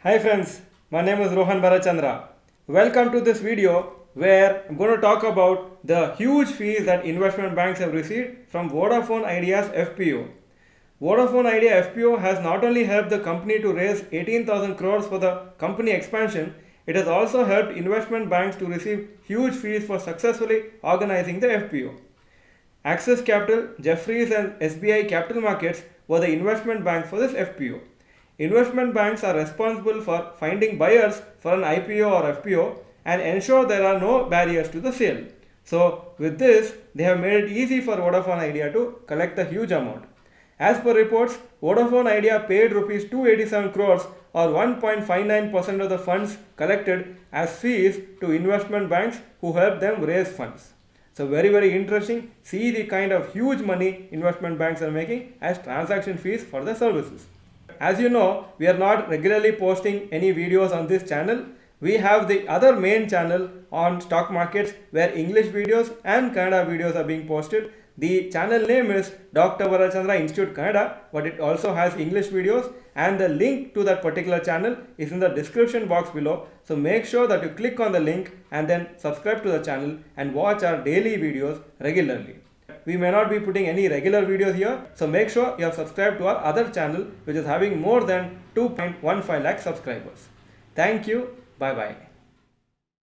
Hi friends, my name is Rohan Chandra. Welcome to this video where I'm going to talk about the huge fees that investment banks have received from Vodafone Idea's FPO. Vodafone Idea FPO has not only helped the company to raise 18,000 crores for the company expansion, it has also helped investment banks to receive huge fees for successfully organizing the FPO. Axis Capital, Jefferies and SBI Capital Markets were the investment banks for this FPO. Investment banks are responsible for finding buyers for an IPO or FPO and ensure there are no barriers to the sale. So with this, they have made it easy for Vodafone Idea to collect a huge amount. As per reports, Vodafone Idea paid rupees 287 crores or 1.59% of the funds collected as fees to investment banks who helped them raise funds. So very interesting. See the kind of huge money investment banks are making as transaction fees for the services. As you know, we are not regularly posting any videos on this channel. We have the other main channel on stock markets where English videos and Kannada videos are being posted. The channel name is Dr.Bharath Chandra Institute Kannada, but it also has English videos, and the link to that particular channel is in the description box below. So make sure that you click on the link and then subscribe to the channel and watch our daily videos regularly. We may not be putting any regular videos here, so make sure you have subscribed to our other channel which is having more than 2.15 lakh subscribers. Thank you. Bye bye.